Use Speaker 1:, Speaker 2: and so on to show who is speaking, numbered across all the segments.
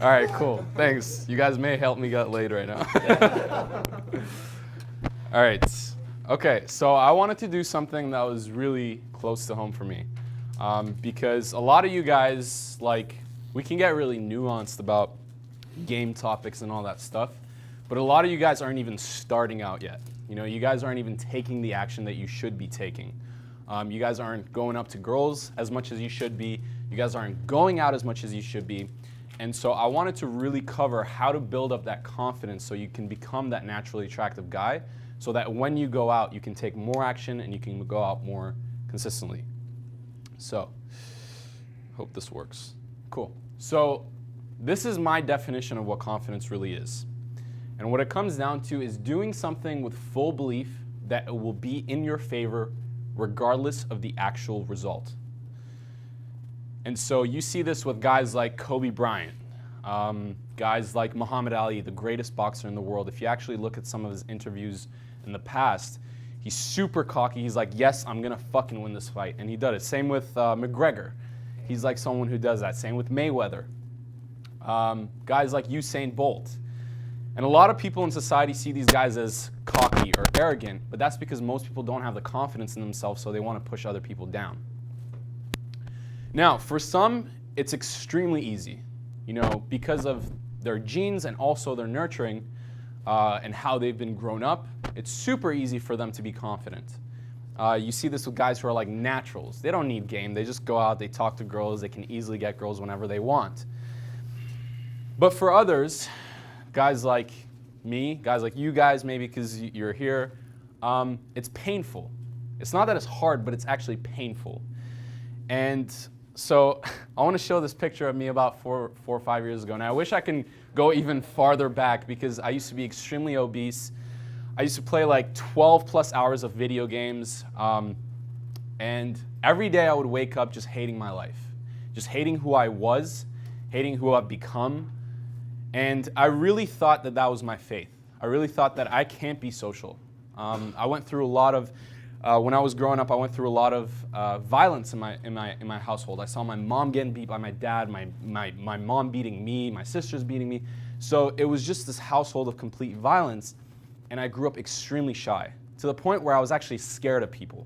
Speaker 1: All right, cool. Thanks. You guys may help me get laid right now. All right. Okay, so I wanted to do something that was really close to home for me. Because a lot of you guys, like, we can get really nuanced about game topics and all that stuff, but a lot of you guys aren't even starting out yet. You know, you guys aren't even taking the action that you should be taking. You guys aren't going up to girls as much as you should be. You guys aren't going out as much as you should be. And so I wanted to really cover how to build up that confidence so you can become that naturally attractive guy, so that when you go out, you can take more action and you can go out more consistently. So, hope this works. Cool. So, this is my definition of what confidence really is. And what it comes down to is doing something with full belief that it will be in your favor regardless of the actual result. And so you see this with guys like Kobe Bryant, guys like Muhammad Ali, the greatest boxer in the world. If you actually look at some of his interviews in the past, he's super cocky. He's like, yes, I'm going to fucking win this fight. And he does it. Same with McGregor. He's like someone who does that. Same with Mayweather. Guys like Usain Bolt. And a lot of people in society see these guys as cocky or arrogant, but that's because most people don't have the confidence in themselves, so they want to push other people down. Now, for some, it's extremely easy, you know, because of their genes and also their nurturing and how they've been grown up. It's super easy for them to be confident. You see this with guys who are like naturals. They don't need game. They just go out, they talk to girls, they can easily get girls whenever they want. But for others, guys like me, guys like you guys, maybe because you're here, it's painful. It's not that it's hard, but it's actually painful. And so I want to show this picture of me about four or 5 years ago. Now, I wish I can go even farther back because I used to be extremely obese. I used to play like 12 plus hours of video games. And every day I would wake up just hating my life, just hating who I was, hating who I've become. And I really thought that that was my faith. I really thought that I can't be social. I went through a lot of, when I was growing up, I went through a lot of violence in my household. I saw my mom getting beat by my dad, my mom beating me, my sisters beating me. So it was just this household of complete violence, and I grew up extremely shy, to the point where I was actually scared of people.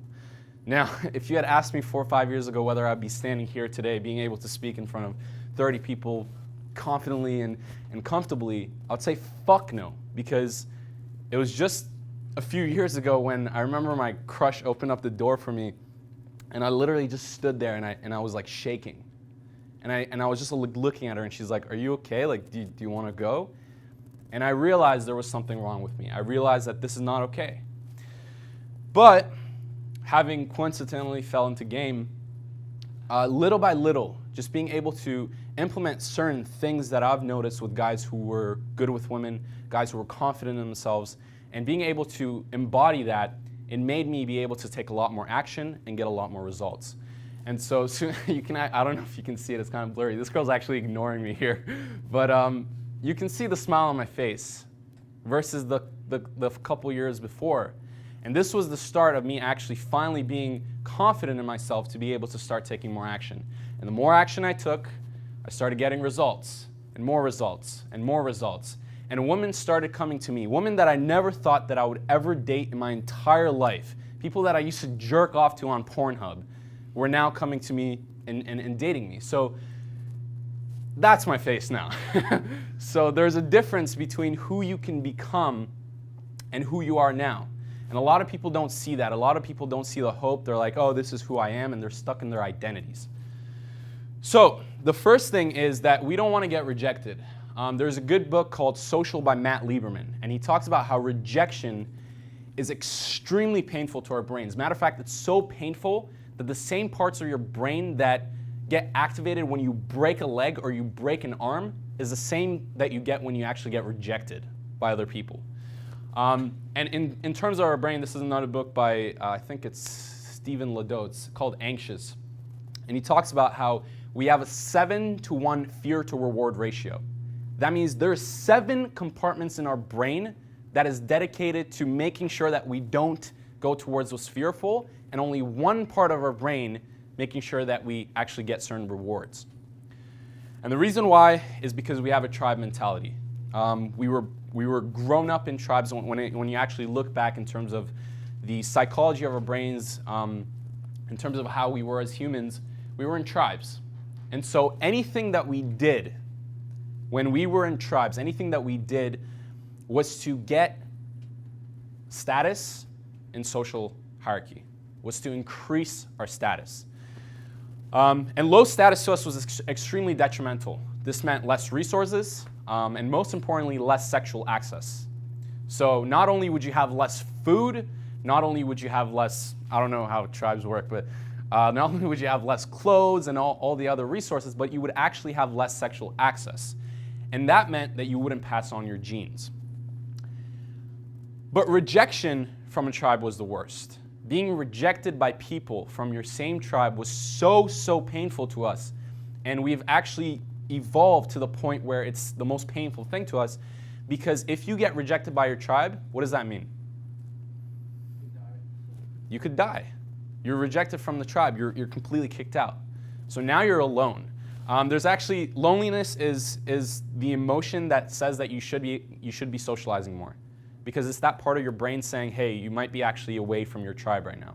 Speaker 1: Now, if you had asked me 4 or 5 years ago whether I'd be standing here today, being able to speak in front of 30 people confidently and comfortably, I'd say fuck no, because it was just a few years ago when I remember my crush opened up the door for me, and I literally just stood there and I was like shaking, and I was just looking at her, and she's like, "Are you okay? Like, do you want to go?" And I realized there was something wrong with me. I realized that this is not okay. But having coincidentally fell into game, little by little, just being able to implement certain things that I've noticed with guys who were good with women, guys who were confident in themselves, and being able to embody that, it made me be able to take a lot more action and get a lot more results. And so you can, I don't know if you can see it, it's kind of blurry. This girl's actually ignoring me here. But you can see the smile on my face versus the couple years before. And this was the start of me actually finally being confident in myself to be able to start taking more action. And the more action I took, I started getting results, and more results, and more results. And women started coming to me, women that I never thought that I would ever date in my entire life. People that I used to jerk off to on Pornhub were now coming to me and dating me. So that's my face now. So there's a difference between who you can become and who you are now. And a lot of people don't see that. A lot of people don't see the hope. They're like, oh, this is who I am, and they're stuck in their identities. So the first thing is that we don't want to get rejected. There's a good book called Social by Matt Lieberman, and he talks about how rejection is extremely painful to our brains. Matter of fact, it's so painful that the same parts of your brain that get activated when you break a leg or you break an arm is the same that you get when you actually get rejected by other people. And in terms of our brain, this is another book by, I think it's Stephen Ledoux. It's called Anxious. And he talks about how we have a 7-to-1 fear to reward ratio. That means there's 7 compartments in our brain that is dedicated to making sure that we don't go towards what's fearful, and only 1 part of our brain making sure that we actually get certain rewards. And the reason why is because we have a tribe mentality. We were grown up in tribes. When you actually look back in terms of the psychology of our brains, in terms of how we were as humans, we were in tribes. And so anything that we did when we were in tribes, anything that we did was to get status in social hierarchy, was to increase our status. And low status to us was extremely detrimental. This meant less resources, and most importantly, less sexual access. So not only would you have less food, not only would you have less, I don't know how tribes work, but not only would you have less clothes and all the other resources, but you would actually have less sexual access. And that meant that you wouldn't pass on your genes. But rejection from a tribe was the worst. Being rejected by people from your same tribe was so painful to us. And we've actually evolved to the point where it's the most painful thing to us, because if you get rejected by your tribe, what does that mean? You could die. You're rejected from the tribe. You're completely kicked out. So now you're alone. There's actually, loneliness is the emotion that says that you should be socializing more, because it's that part of your brain saying, hey, you might be actually away from your tribe right now.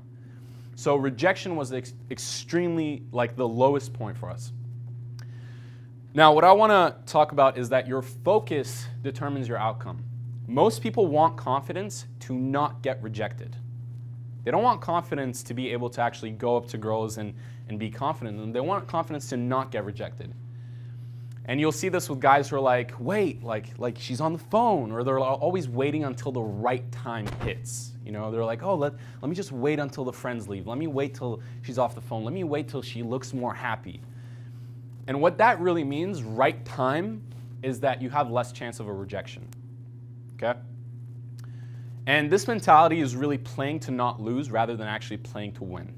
Speaker 1: So rejection was extremely like the lowest point for us. Now, what I want to talk about is that your focus determines your outcome. Most people want confidence to not get rejected. They don't want confidence to be able to actually go up to girls and be confident in them. They want confidence to not get rejected. And you'll see this with guys who are like, wait, like she's on the phone, or they're always waiting until the right time hits. You know, they're like, oh, let me just wait until the friends leave. Let me wait till she's off the phone. Let me wait till she looks more happy. And what that really means, right time, is that you have less chance of a rejection. Okay? And this mentality is really playing to not lose rather than actually playing to win.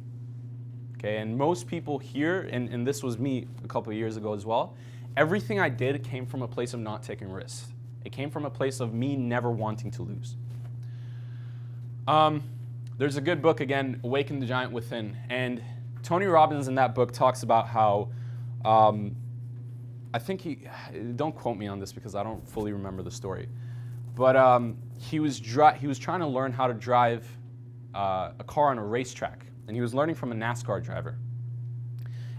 Speaker 1: Okay? And most people here, and this was me a couple of years ago as well, everything I did came from a place of not taking risks. It came from a place of me never wanting to lose. There's a good book, again, Awaken the Giant Within. And Tony Robbins in that book talks about how, I think don't quote me on this because I don't fully remember the story, but he was trying to learn how to drive a car on a racetrack. And he was learning from a NASCAR driver.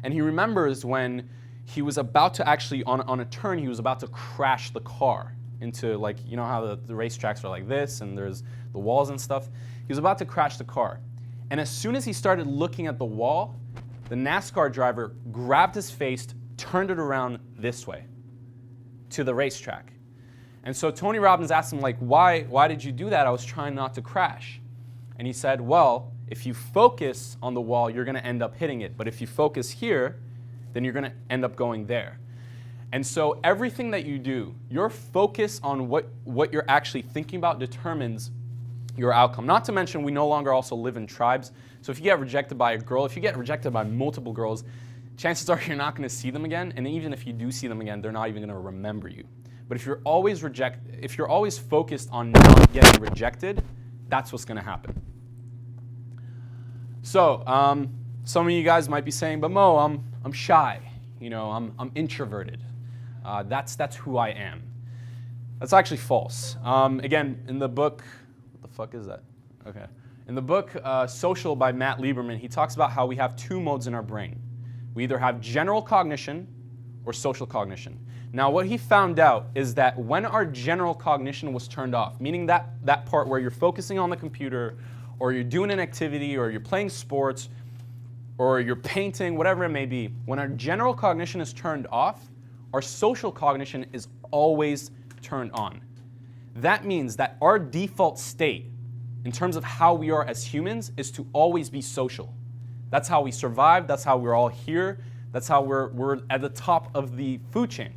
Speaker 1: And he remembers when he was about to actually, on a turn, he was about to crash the car into, like, you know how the racetracks are like this and there's the walls and stuff? He was about to crash the car. And as soon as he started looking at the wall, the NASCAR driver grabbed his face, turned it around this way to the racetrack. And so Tony Robbins asked him, like, why did you do that? I was trying not to crash. And he said, well, if you focus on the wall, you're going to end up hitting it. But if you focus here, then you're going to end up going there. And so everything that you do, your focus on what you're actually thinking about determines your outcome. Not to mention, we no longer also live in tribes. So if you get rejected by a girl, if you get rejected by multiple girls, chances are you're not going to see them again. And even if you do see them again, they're not even going to remember you. But if you're always focused on not getting rejected, that's what's going to happen. So some of you guys might be saying, but Mo, I'm shy. You know, I'm introverted. That's who I am. That's actually false. Again, in the book, what the fuck is that? Okay. In the book Social by Matt Lieberman, he talks about how we have two modes in our brain. We either have general cognition or social cognition. Now, what he found out is that when our general cognition was turned off, meaning that part where you're focusing on the computer, or you're doing an activity, or you're playing sports, or you're painting, whatever it may be, when our general cognition is turned off, our social cognition is always turned on. That means that our default state, in terms of how we are as humans, is to always be social. That's how we survive, that's how we're all here, that's how we're at the top of the food chain.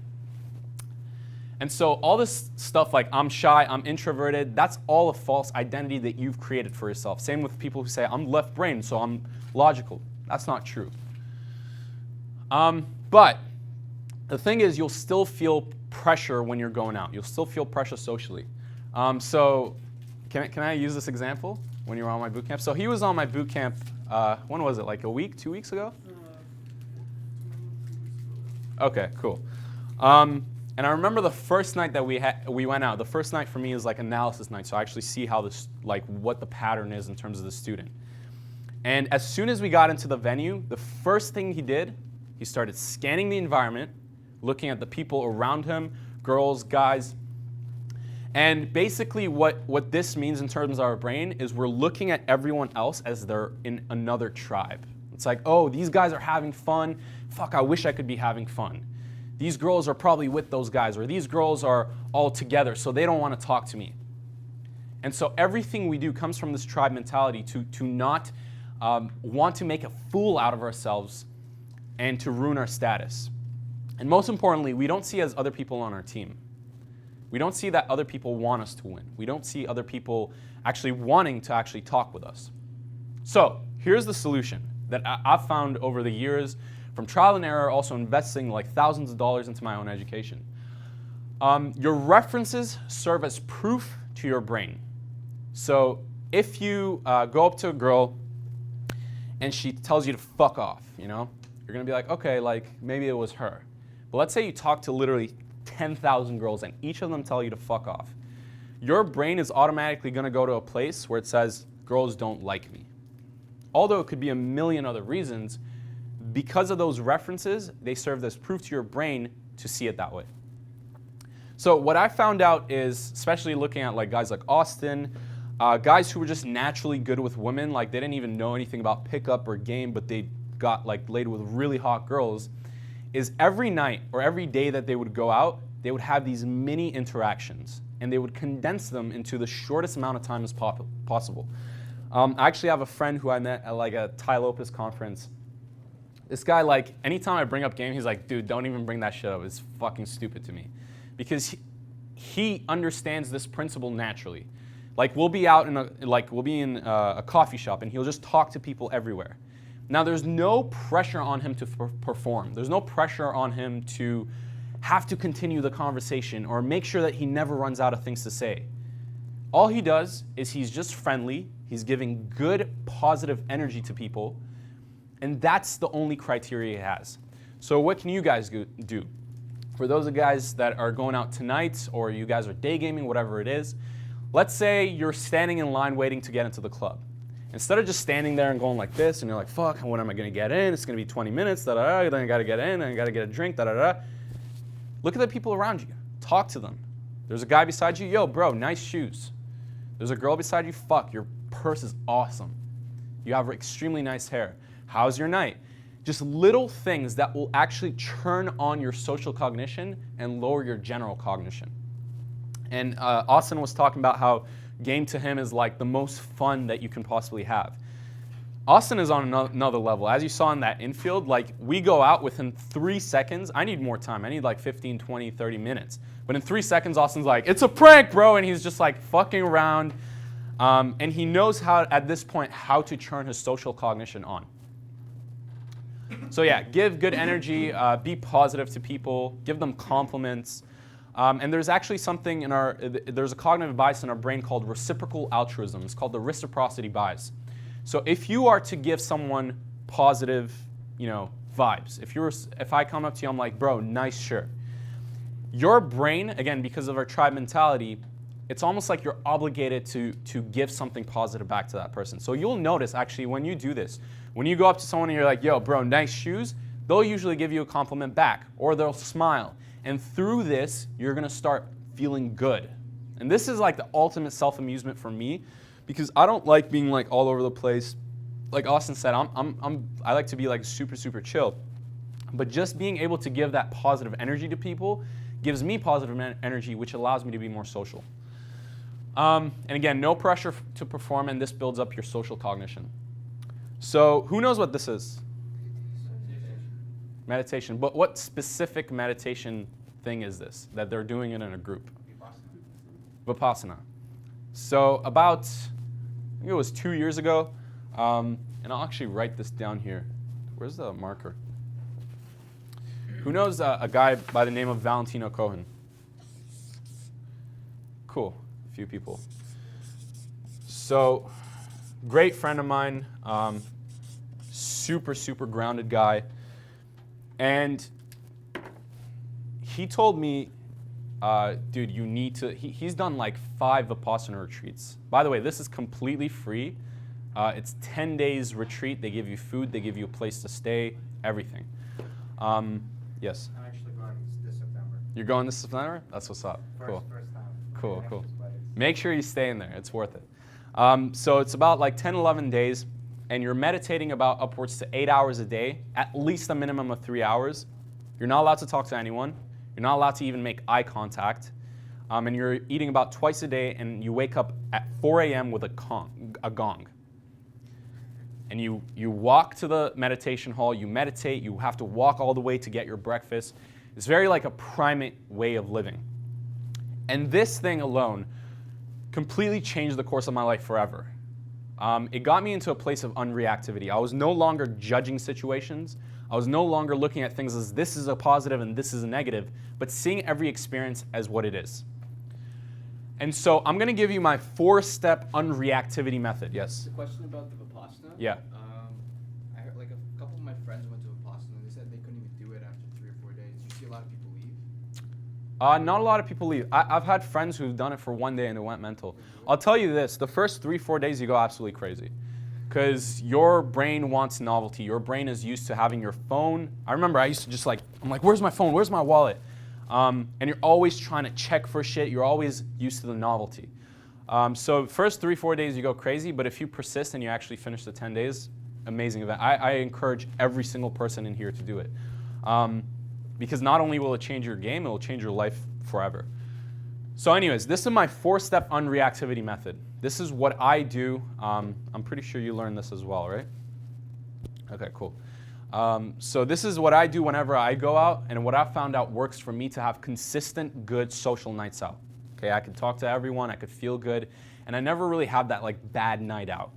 Speaker 1: And so all this stuff like I'm shy, I'm introverted, that's all a false identity that you've created for yourself. Same with people who say I'm left-brained, so I'm logical. That's not true. But the thing is, you'll still feel pressure when you're going out. You'll still feel pressure socially. So can I use this example when you were on my boot camp? So he was on my boot camp, when was it, like a week, 2 weeks ago? Okay, cool. And I remember the first night that we went out. The first night for me is like analysis night, so I actually see how this, like, what the pattern is in terms of the student. And as soon as we got into the venue, the first thing he did, he started scanning the environment, looking at the people around him, girls, guys. And basically what this means in terms of our brain is we're looking at everyone else as they're in another tribe. It's like, oh, these guys are having fun. Fuck, I wish I could be having fun. These girls are probably with those guys, or these girls are all together, so they don't want to talk to me. And so everything we do comes from this tribe mentality to not want to make a fool out of ourselves and to ruin our status. And most importantly, we don't see as other people on our team. We don't see that other people want us to win. We don't see other people actually wanting to actually talk with us. So here's the solution that I've found over the years from trial and error, also investing like thousands of dollars into my own education. Your references serve as proof to your brain. So if you go up to a girl and she tells you to fuck off, you know, you're gonna be like, okay, like maybe it was her. But let's say you talk to literally 10,000 girls and each of them tell you to fuck off. Your brain is automatically gonna go to a place where it says, girls don't like me. Although it could be a million other reasons, because of those references, they serve as proof to your brain to see it that way. So what I found out is, especially looking at like guys like Austin, guys who were just naturally good with women, like they didn't even know anything about pickup or game, but they got like laid with really hot girls, is every night or every day that they would go out, they would have these mini interactions and they would condense them into the shortest amount of time as possible. I actually have a friend who I met at like a Tai Lopez conference. This guy, like, anytime I bring up game, he's like, dude, don't even bring that shit up. It's fucking stupid to me. Because he understands this principle naturally. Like, we'll be out in a coffee shop and he'll just talk to people everywhere. Now, there's no pressure on him to perform. There's no pressure on him to have to continue the conversation or make sure that he never runs out of things to say. All he does is he's just friendly. He's giving good, positive energy to people. And that's the only criteria he has. So what can you guys do? For those of guys that are going out tonight or you guys are day gaming, whatever it is, let's say you're standing in line waiting to get into the club. Instead of just standing there and going like this and you're like, fuck, when am I going to get in? It's going to be 20 minutes, then I got to get in, and I got to get a drink, Look at the people around you. Talk to them. There's a guy beside you, yo, bro, nice shoes. There's a girl beside you, fuck, your purse is awesome. You have extremely nice hair. How's your night? Just little things that will actually turn on your social cognition and lower your general cognition. And Austin was talking about how game to him is like the most fun that you can possibly have. Austin is on another level. As you saw in that infield, like we go out within 3 seconds. I need more time. I need like 15, 20, 30 minutes. But in 3 seconds, Austin's like, it's a prank, bro. And he's just like fucking around. And he knows how, at this point, how to turn his social cognition on. So yeah, give good energy, be positive to people, give them compliments. And there's actually something in there's a cognitive bias in our brain called reciprocal altruism. It's called the reciprocity bias. So if you are to give someone positive, vibes, if I come up to you, I'm like, bro, nice shirt. Your brain, again, because of our tribe mentality, it's almost like you're obligated to give something positive back to that person. So you'll notice, actually, when you do this, when you go up to someone and you're like, yo, bro, nice shoes, they'll usually give you a compliment back, or they'll smile. And through this, you're gonna start feeling good. And this is like the ultimate self-amusement for me, because I don't like being like all over the place. Like Austin said, I like to be like super, super chill. But just being able to give that positive energy to people gives me positive energy, which allows me to be more social. And again, no pressure to perform, and this builds up your social cognition. So who knows what this is? Meditation. But what specific meditation thing is this that they're doing it in a group? Vipassana. So about, I think it was 2 years ago, and I'll actually write this down here. Where's the marker? Who knows a guy by the name of Valentino Cohen? Cool. Few people. So, great friend of mine, super, super grounded guy. And he told me, dude, you need to, he's done like 5 Vipassana retreats. By the way, this is completely free. It's 10 days retreat. They give you food, they give you a place to stay, everything. Yes?
Speaker 2: I'm actually going this September.
Speaker 1: You're going this September? That's what's up. Cool.
Speaker 2: First time.
Speaker 1: Cool, cool. Make sure you stay in there. It's worth it. So it's about like 10, 11 days, and you're meditating about upwards to 8 hours a day, at least a minimum of 3 hours. You're not allowed to talk to anyone. You're not allowed to even make eye contact. And you're eating about twice a day, and you wake up at 4 a.m. with a gong. And you walk to the meditation hall, you meditate, you have to walk all the way to get your breakfast. It's very like a primate way of living. And this thing alone completely changed the course of my life forever. It got me into a place of unreactivity. I was no longer judging situations. I was no longer looking at things as this is a positive and this is a negative, but seeing every experience as what it is. And so I'm going to give you my 4-step unreactivity method. Yes?
Speaker 3: The question about the Vipassana.
Speaker 1: Yeah.
Speaker 3: I heard like a couple of my friends went to Vipassana and they said they couldn't even do it after 3 or 4 days. You see a lot of people leave?
Speaker 1: Not a lot of people leave. I've had friends who've done it for 1 day and they went mental. I'll tell you this, the first 3-4 days you go absolutely crazy. Because your brain wants novelty. Your brain is used to having your phone. I remember I used to just like, I'm like, where's my phone? Where's my wallet? And you're always trying to check for shit. You're always used to the novelty. So first 3-4 days you go crazy, but if you persist and you actually finish the 10 days, amazing event. I encourage every single person in here to do it. Because not only will it change your game, it will change your life forever. So anyways, this is my 4-step unreactivity method. This is what I do. I'm pretty sure you learned this as well, right? Okay, cool. So this is what I do whenever I go out, and what I've found out works for me to have consistent, good social nights out. Okay, I could talk to everyone, I could feel good, and I never really have that like bad night out.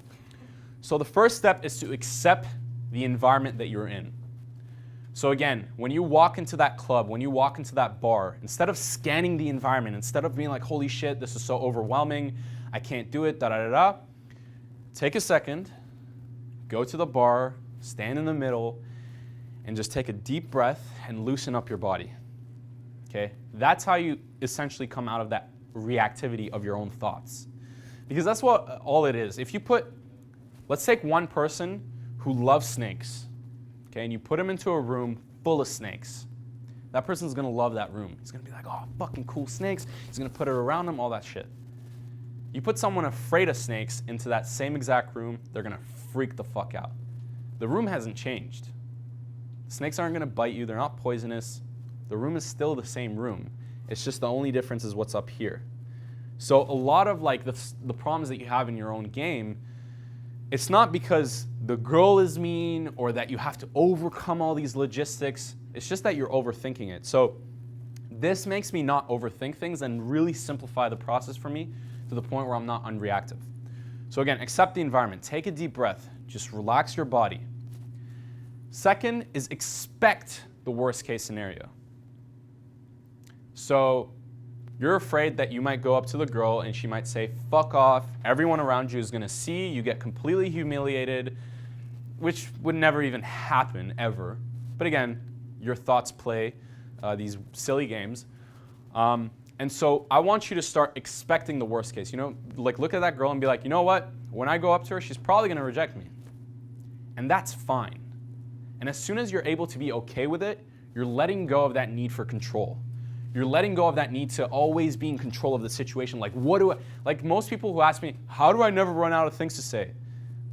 Speaker 1: So the first step is to accept the environment that you're in. So again, when you walk into that club, when you walk into that bar, instead of scanning the environment, instead of being like, holy shit, this is so overwhelming, I can't do it, da-da-da-da, take a second, go to the bar, stand in the middle, and just take a deep breath and loosen up your body. Okay? That's how you essentially come out of that reactivity of your own thoughts. Because that's what all it is. If you put, let's take one person who loves snakes, okay, and you put him into a room full of snakes. That person's gonna love that room. He's gonna be like, oh, fucking cool snakes. He's gonna put it around him, all that shit. You put someone afraid of snakes into that same exact room, they're gonna freak the fuck out. The room hasn't changed. Snakes aren't gonna bite you, they're not poisonous. The room is still the same room. It's just the only difference is what's up here. So a lot of like the problems that you have in your own game, it's not because the girl is mean or that you have to overcome all these logistics. It's just that you're overthinking it. So this makes me not overthink things and really simplify the process for me to the point where I'm not unreactive. So again, accept the environment. Take a deep breath. Just relax your body. Second is expect the worst case scenario. So you're afraid that you might go up to the girl and she might say, fuck off. Everyone around you is going to see. You get completely humiliated, which would never even happen, ever. But again, your thoughts play these silly games. And so I want you to start expecting the worst case. You know, like look at that girl and be like, you know what? When I go up to her, she's probably going to reject me. And that's fine. And as soon as you're able to be okay with it, you're letting go of that need for control. You're letting go of that need to always be in control of the situation. Like, like most people who ask me, how do I never run out of things to say?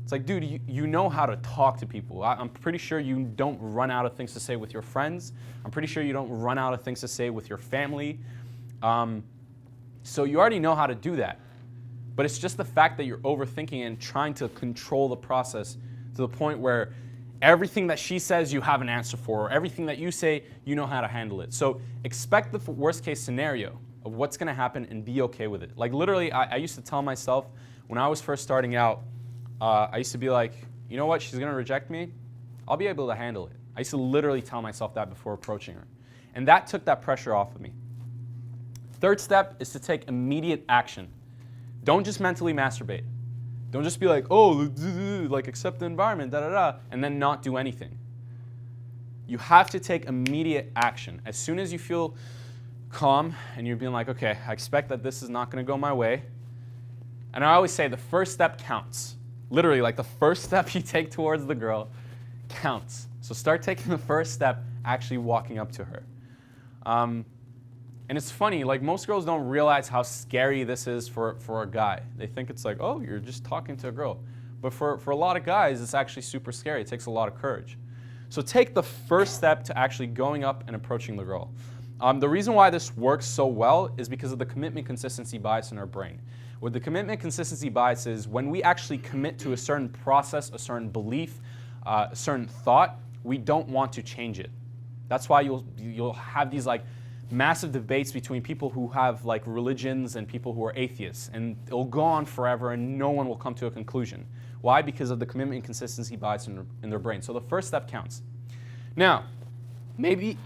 Speaker 1: It's like, dude, you know how to talk to people. I'm pretty sure you don't run out of things to say with your friends. I'm pretty sure you don't run out of things to say with your family. So you already know how to do that. But it's just the fact that you're overthinking and trying to control the process to the point where everything that she says you have an answer for, or everything that you say, you know how to handle it. So expect the worst case scenario of what's gonna happen and be okay with it. Like literally, I used to tell myself when I was first starting out, I used to be like, you know what, she's gonna reject me, I'll be able to handle it. I used to literally tell myself that before approaching her. And that took that pressure off of me. Third step is to take immediate action. Don't just mentally masturbate. Don't just be like, oh, like accept the environment, da-da-da, and then not do anything. you have to take immediate action. As soon as you feel calm and you're being like, okay, I expect that this is not going to go my way. And I always say the first step counts. Literally, like the first step you take towards the girl counts. So start taking the first step, actually walking up to her. And it's funny, like most girls don't realize how scary this is for a guy. They think it's like, oh, you're just talking to a girl. But for a lot of guys, it's actually super scary. It takes a lot of courage. So take the first step to actually going up and approaching the girl. The reason why this works so well is because of the commitment consistency bias in our brain. What the commitment consistency bias is, when we actually commit to a certain process, a certain belief, a certain thought, we don't want to change it. That's why you'll have these like massive debates between people who have like religions and people who are atheists, and it'll go on forever and no one will come to a conclusion. Why? Because of the commitment and consistency bias in their brain. So the first step counts. Now, maybe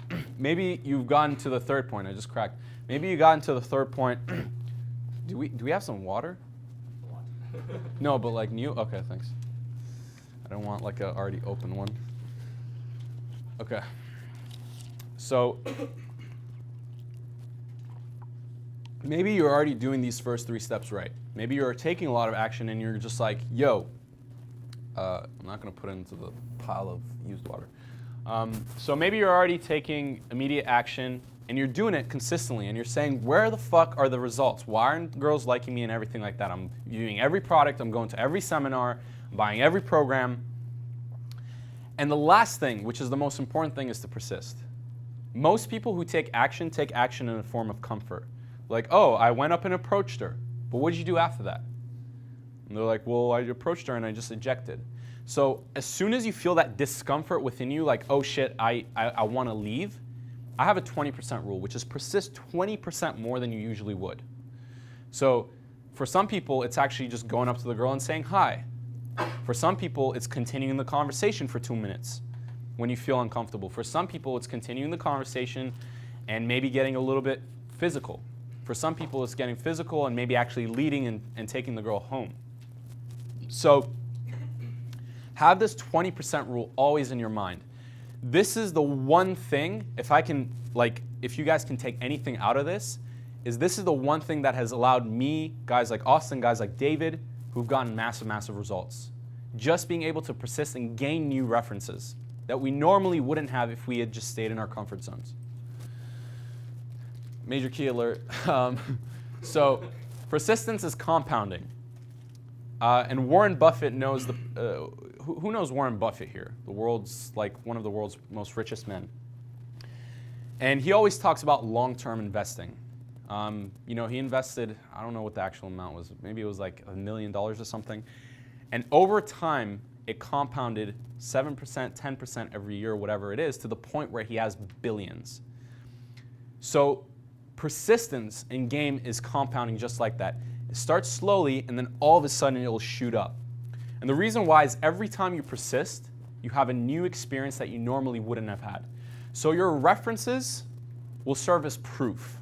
Speaker 1: you've gotten to the third point. I just cracked. Maybe you got into the third point. Do we have some water? No, but like new. Okay, thanks. I don't want like a already open one. Okay. So maybe you're already doing these first 3 steps right. Maybe you're taking a lot of action and you're just like, yo, I'm not going to put it into the pile of used water. So maybe you're already taking immediate action and you're doing it consistently and you're saying, where the fuck are the results? Why aren't girls liking me and everything like that? I'm viewing every product, I'm going to every seminar, I'm buying every program. And the last thing, which is the most important thing, is to persist. Most people who take action in a form of comfort. Like, oh, I went up and approached her, but what did you do after that? And they're like, well, I approached her and I just ejected. So as soon as you feel that discomfort within you, like, oh shit, I want to leave, I have a 20% rule, which is persist 20% more than you usually would. So for some people, it's actually just going up to the girl and saying hi. For some people, it's continuing the conversation for 2 minutes when you feel uncomfortable. For some people, it's continuing the conversation and maybe getting a little bit physical. For some people, it's getting physical and maybe actually leading and taking the girl home. So have this 20% rule always in your mind. This is the one thing, if you guys can take anything out of this is the one thing that has allowed me, guys like Austin, guys like David, who've gotten massive, massive results. Just being able to persist and gain new references that we normally wouldn't have if we had just stayed in our comfort zones. Major key alert. So persistence is compounding. And Warren Buffett knows who knows Warren Buffett here? The world's one of the world's most richest men. And he always talks about long-term investing. He invested, I don't know what the actual amount was, maybe it was like $1 million or something. And over time, it compounded 7%, 10% every year, whatever it is, to the point where he has billions. So persistence in game is compounding just like that. It starts slowly, and then all of a sudden it will shoot up. And the reason why is every time you persist, you have a new experience that you normally wouldn't have had. So your references will serve as proof.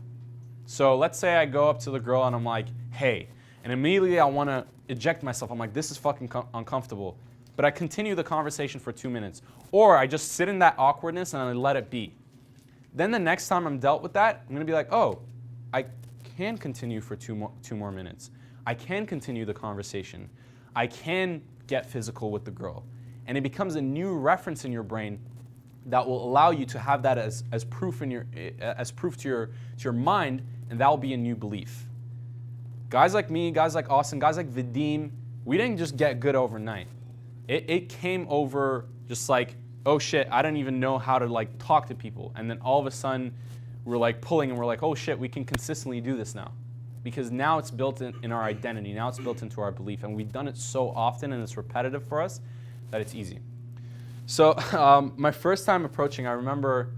Speaker 1: So let's say I go up to the girl and I'm like, hey, and immediately I want to eject myself. I'm like, this is fucking uncomfortable. But I continue the conversation for 2 minutes. Or I just sit in that awkwardness and I let it be. Then the next time I'm dealt with that, I'm going to be like, oh, I can continue for two more minutes. I can continue the conversation. I can get physical with the girl. And it becomes a new reference in your brain that will allow you to have that as proof to your mind, and that will be a new belief. Guys like me, guys like Austin, guys like Vadim, we didn't just get good overnight. It came over just like, oh shit, I don't even know how to talk to people. And then all of a sudden, we're pulling and we're like, oh shit, we can consistently do this now. Because now it's built in our identity, now it's built into our belief. And we've done it so often and it's repetitive for us that it's easy. So my first time approaching, I remember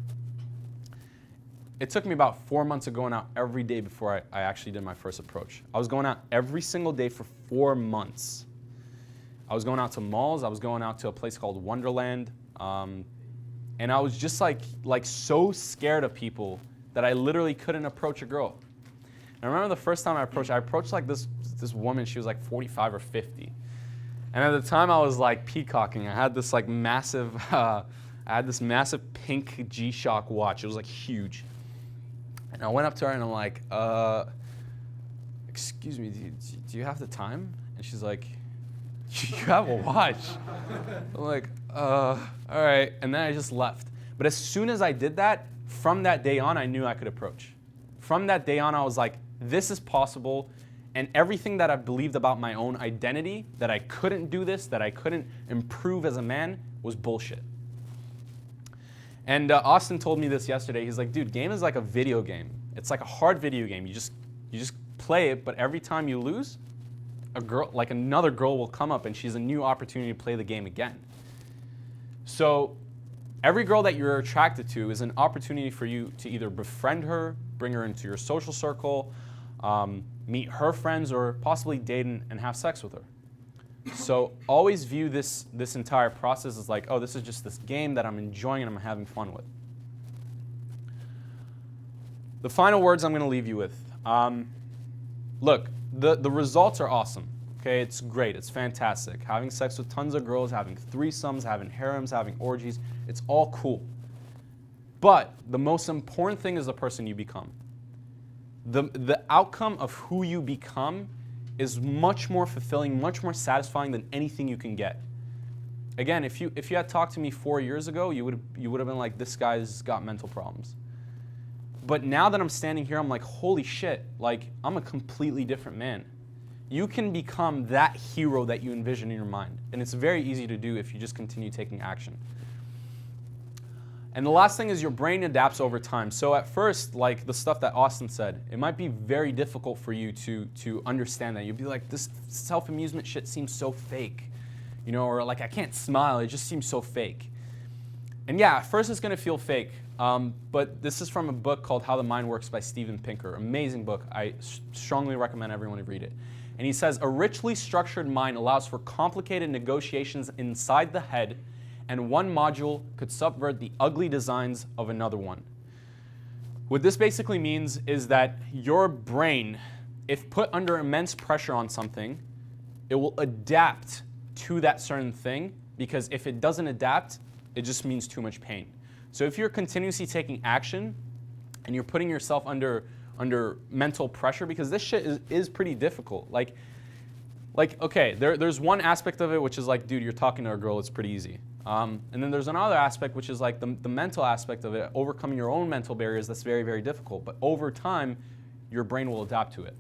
Speaker 1: it took me about 4 months of going out every day before I actually did my first approach. I was going out every single day for 4 months. I was going out to malls, I was going out to a place called Wonderland, and I was just like so scared of people that I literally couldn't approach a girl. And I remember the first time I approached like this woman, she was like 45 or 50. And at the time I was like peacocking. I had this like massive I had this massive pink G-Shock watch. It was like huge. And I went up to her and I'm like, excuse me, do you have the time? And she's like, you have a watch? I'm like, all right. And then I just left. But as soon as I did that, from that day on, I knew I could approach. From that day on, I was like, this is possible. And everything that I believed about my own identity, that I couldn't do this, that I couldn't improve as a man, was bullshit. And Austin told me this yesterday. He's like, dude, game is like a video game. It's like a hard video game. You just play it, but every time you lose, another girl will come up and she's a new opportunity to play the game again. So every girl that you're attracted to is an opportunity for you to either befriend her, bring her into your social circle, meet her friends, or possibly date and have sex with her. So always view this entire process as like, oh, this is just this game that I'm enjoying and I'm having fun with. The final words I'm going to leave you with. Look, the results are awesome. Okay, it's great. It's fantastic. Having sex with tons of girls, having threesomes, having harems, having orgies, it's all cool. But the most important thing is the person you become. The outcome of who you become is much more fulfilling, much more satisfying than anything you can get. Again, if you had talked to me 4 years ago, you would have been like, this guy's got mental problems. But now that I'm standing here, I'm like, holy shit, like, I'm a completely different man. You can become that hero that you envision in your mind. And it's very easy to do if you just continue taking action. And the last thing is your brain adapts over time. So at first, like the stuff that Austin said, it might be very difficult for you to understand that. You'd be like, this self-amusement shit seems so fake. You know, or like, I can't smile, it just seems so fake. And yeah, at first it's gonna feel fake. But this is from a book called How the Mind Works by Steven Pinker. Amazing book. I strongly recommend everyone to read it. And he says, a richly structured mind allows for complicated negotiations inside the head, and one module could subvert the ugly designs of another one. What this basically means is that your brain, if put under immense pressure on something, it will adapt to that certain thing, because if it doesn't adapt, it just means too much pain. So if you're continuously taking action and you're putting yourself under mental pressure, because this shit is pretty difficult. Like okay, there's one aspect of it which is like, dude, you're talking to a girl, it's pretty easy. And then there's another aspect which is like the mental aspect of it, overcoming your own mental barriers, that's very, very difficult. But over time, your brain will adapt to it.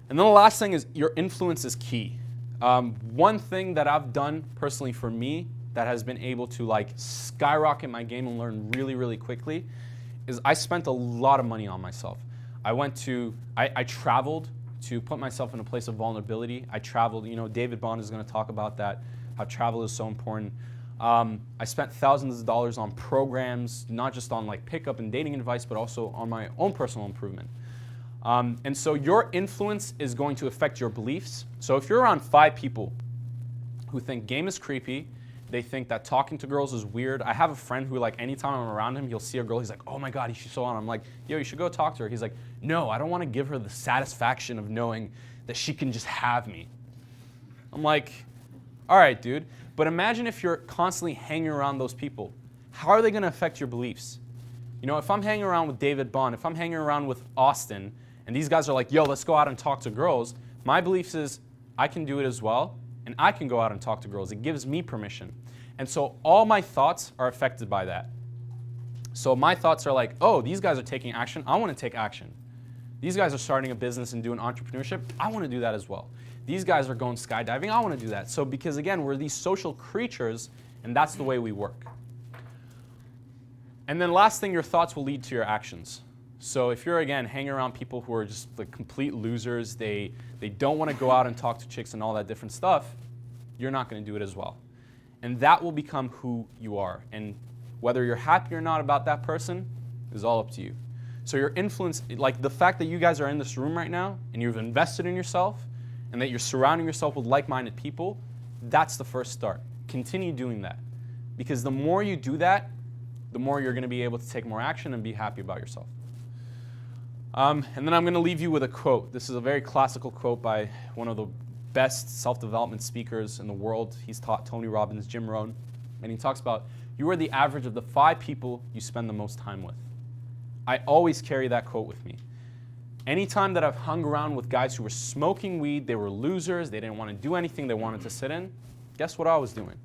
Speaker 1: And then the last thing is your influence is key. One thing that I've done personally for me that has been able to like skyrocket my game and learn really, really quickly is I spent a lot of money on myself. I traveled to put myself in a place of vulnerability. I traveled, you know, David Bond is gonna talk about that, how travel is so important. I spent thousands of dollars on programs, not just on like pickup and dating advice, but also on my own personal improvement. And so your influence is going to affect your beliefs. So if you're around 5 people who think game is creepy, they think that talking to girls is weird. I have a friend who, like, anytime I'm around him, he'll see a girl, he's like, oh my God, she's so on. I'm like, yo, you should go talk to her. He's like, no, I don't want to give her the satisfaction of knowing that she can just have me. I'm like, all right, dude. But imagine if you're constantly hanging around those people. How are they going to affect your beliefs? You know, if I'm hanging around with David Bond, if I'm hanging around with Austin, and these guys are like, yo, let's go out and talk to girls, my beliefs is I can do it as well, and I can go out and talk to girls. It gives me permission. And so all my thoughts are affected by that. So my thoughts are like, oh, these guys are taking action. I want to take action. These guys are starting a business and doing entrepreneurship. I want to do that as well. These guys are going skydiving. I want to do that. So because, again, we're these social creatures, and that's the way we work. And then last thing, your thoughts will lead to your actions. So if you're, again, hanging around people who are just like complete losers, they don't want to go out and talk to chicks and all that different stuff, you're not going to do it as well. And that will become who you are. And whether you're happy or not about that person is all up to you. So your influence, like the fact that you guys are in this room right now and you've invested in yourself and that you're surrounding yourself with like-minded people, that's the first start. Continue doing that. Because the more you do that, the more you're going to be able to take more action and be happy about yourself. And then I'm going to leave you with a quote. This is a very classical quote by one of the best self-development speakers in the world. He's taught Tony Robbins, Jim Rohn. And he talks about, you are the average of the 5 people you spend the most time with. I always carry that quote with me. Anytime that I've hung around with guys who were smoking weed, they were losers, they didn't want to do anything, they wanted to sit in, guess what I was doing?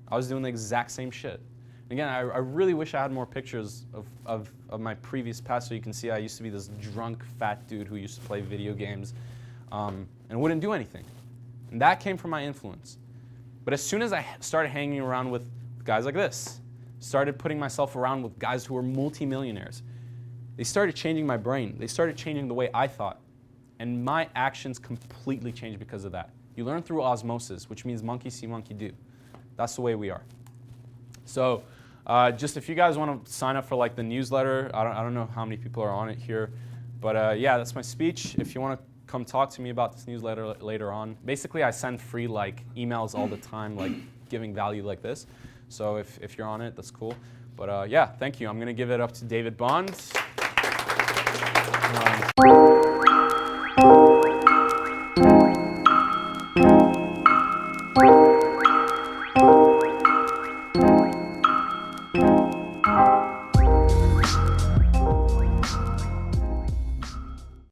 Speaker 1: I was doing the exact same shit. Again, I really wish I had more pictures of my previous past so you can see I used to be this drunk, fat dude who used to play video games and wouldn't do anything. And that came from my influence. But as soon as I started hanging around with guys like this, started putting myself around with guys who were multimillionaires, they started changing my brain. They started changing the way I thought. And my actions completely changed because of that. You learn through osmosis, which means monkey see, monkey do. That's the way we are. So just if you guys want to sign up for like the newsletter, I don't know how many people are on it here. But yeah, that's my speech. If you want to come talk to me about this newsletter later on. Basically, I send free like emails all the time, like giving value like this. So if you're on it, that's cool. But yeah, thank you. I'm going to give it up to David Bond.